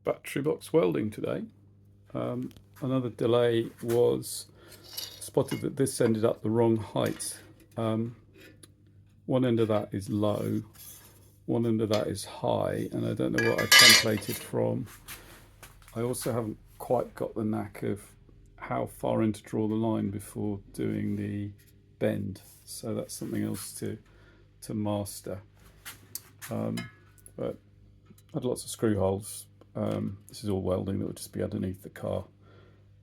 battery box welding today. Another delay was spotted that this ended up the wrong height. One end of that is low, one end of that is high, and I don't know what I templated from. I also haven't quite got the knack of how far in to draw the line before doing the bend, so that's something else to master. But I had lots of screw holes. This is all welding that will just be underneath the car.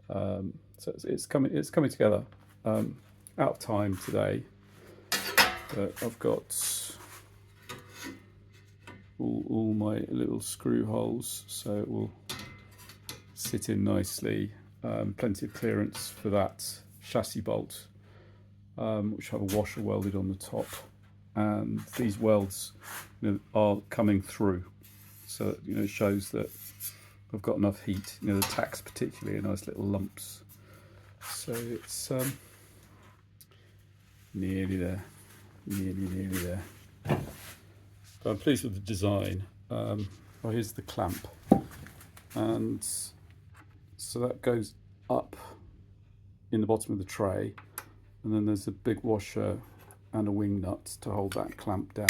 So it's coming together. Out of time today, but I've got all my little screw holes, so it will sit in nicely. Plenty of clearance for that chassis bolt, which have a washer welded on the top, and these welds, are coming through, so it shows that I've got enough heat. The tacks particularly are nice little lumps, so it's nearly there, nearly there. But I'm pleased with the design. Well, here's the clamp, and so that goes up in the bottom of the tray, and then there's a big washer and a wing nut to hold that clamp down.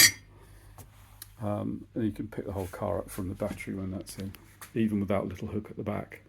And you can pick the whole car up from the battery when that's in, even without a little hook at the back.